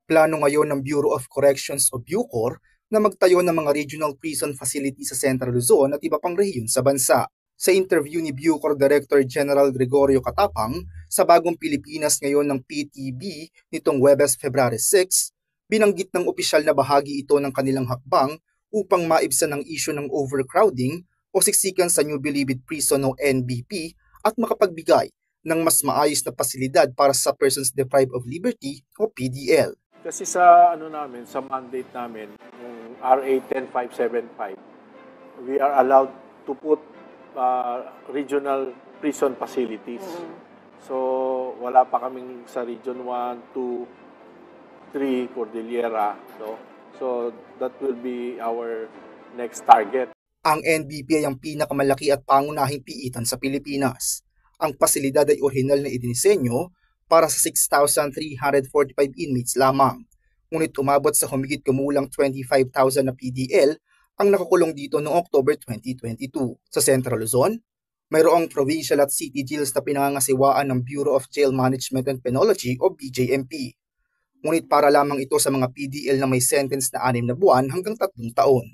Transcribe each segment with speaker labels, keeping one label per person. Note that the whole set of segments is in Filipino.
Speaker 1: Plano ngayon ng Bureau of Corrections o BUCOR na magtayo ng mga regional prison facility sa Central Luzon at iba pang rehiyon sa bansa. Sa interview ni BUCOR Director General Gregorio Catapang sa Bagong Pilipinas ngayon ng PTB nitong Huwebes, February 6, binanggit ng opisyal na bahagi ito ng kanilang hakbang upang maibsan ang isyu ng overcrowding o siksikan sa New Bilibid Prison o NBP at makapagbigay ng mas maayos na pasilidad para sa Persons Deprived of Liberty o PDL.
Speaker 2: Kasi sa sa mandate namin, yung RA 10575, we are allowed to put regional prison facilities. So wala pa kaming sa Region 1, 2, 3, Cordillera, no? So that will be our next target.
Speaker 1: Ang NBP ay ang pinakamalaki at pangunahing piitan sa Pilipinas. Ang pasilidad ay orihinal na idinisenyo para sa 6,345 inmates lamang. Ngunit umabot sa humigit kumulang 25,000 na PDL ang nakakulong dito noong October 2022. Sa Central Luzon, mayroong provincial at city jails na pinangangasiwaan ng Bureau of Jail Management and Penology o BJMP. Ngunit para lamang ito sa mga PDL na may sentence na 6 na buwan hanggang 3 taon.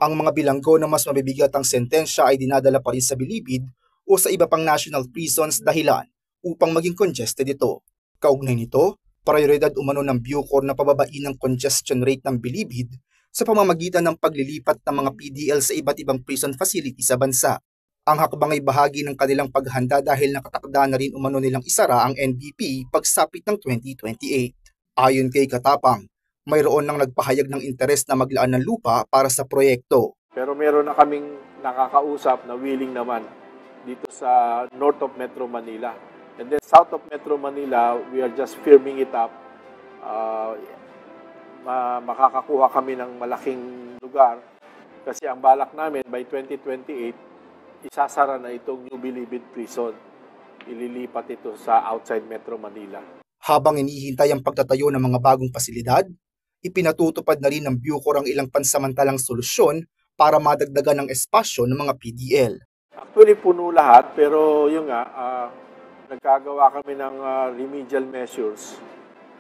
Speaker 1: Ang mga bilanggo na mas mabibigat ang sentensya ay dinadala pa rin sa Bilibid o sa iba pang national prisons dahilan upang maging congested ito. Kaugnay nito, prioridad umano ng BUCOR na pababain ang congestion rate ng Bilibid sa pamamagitan ng paglilipat ng mga PDL sa iba't ibang prison facility sa bansa. Ang hakbang ay bahagi ng kanilang paghanda dahil nakatakda na rin umano nilang isara ang NBP pagsapit ng 2028. Ayon kay Catapang, mayroon nang nagpahayag ng interes na maglaan ng lupa para sa proyekto.
Speaker 2: Pero meron na kaming nakakausap na willing naman dito sa north of Metro Manila. And then south of Metro Manila, we are just firming it up. Makakakuha kami ng malaking lugar kasi ang balak namin by 2028, isasara na itong New Bilibid Prison. Ililipat ito sa outside Metro Manila.
Speaker 1: Habang inihintay ang pagtatayo ng mga bagong pasilidad, ipinatutupad na rin ng BUCOR ang ilang pansamantalang solusyon para madagdagan ng espasyo ng mga PDL.
Speaker 2: Actually, puno lahat, pero yun nga, nagkagawa kami ng remedial measures.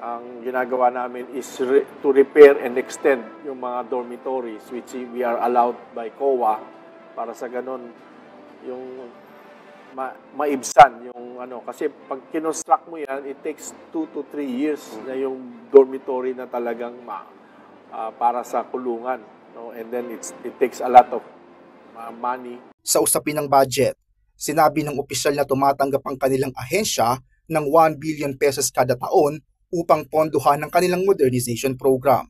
Speaker 2: Ang ginagawa namin is to repair and extend yung mga dormitories which we are allowed by COA para sa ganun yung maibsan yung kasi pag kinonstruct mo yan, it takes 2 to 3 years na yung dormitory na talagang para sa kulungan, no? And then it takes a lot of money.
Speaker 1: Sa usapin ng budget, sinabi ng opisyal na tumatanggap ang kanilang ahensya ng 1 billion pesos kada taon upang pondohan ng kanilang modernization program.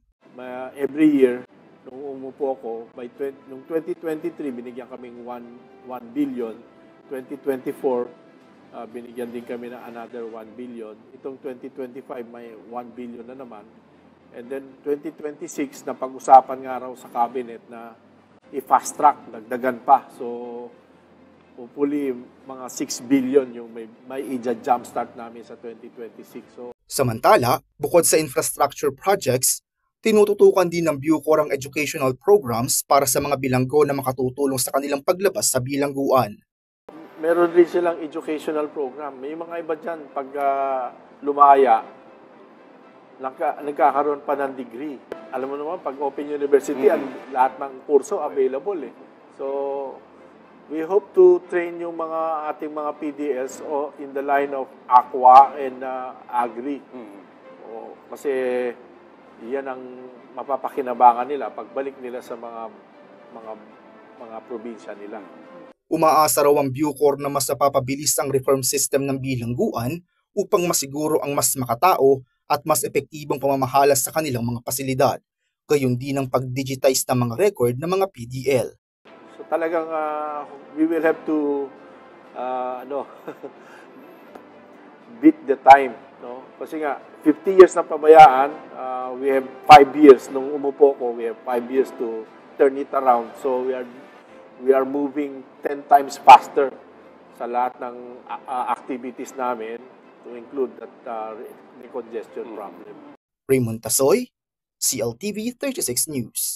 Speaker 2: Every year, nung umupo ako, nung 2023, binigyan kaming 1 billion. 2024, binigyan din kami ng another 1 billion. Itong 2025, may 1 billion na naman. And then 2026, napag-usapan nga raw sa cabinet na i-fast track, dagdagan pa. So, hopefully, mga 6 billion yung may i-jumpstart namin sa 2026. So,
Speaker 1: samantala, bukod sa infrastructure projects, tinututukan din ng BUCOR ang educational programs para sa mga bilanggo na makatutulong sa kanilang paglabas sa bilangguan.
Speaker 2: Meron rin silang educational program. May mga iba dyan, pag lumaya, nagkakaroon pa ng degree. Alam mo naman, pag Open University, lahat ng kurso available eh. So, we hope to train yung ating mga PDLs in the line of Aqua and Agri. Kasi yan ang mapapakinabangan nila pagbalik nila sa mga probinsya nila.
Speaker 1: Umaasa raw ang BUCOR na mas napapabilis ang reform system ng bilangguan upang masiguro ang mas makatao at mas epektibong pamamahala sa kanilang mga pasilidad, gayon din ang pag-digitize ng mga record ng mga PDL.
Speaker 2: So talagang we will have to beat the time, no? Kasi nga 50 years na pabayaan, we have 5 years nung umupo ko, we have 5 years to turn it around. So we are moving 10 times faster sa lahat ng activities namin to include that decongestion problem.
Speaker 1: Raymond Tasoy, CLTV 36 News.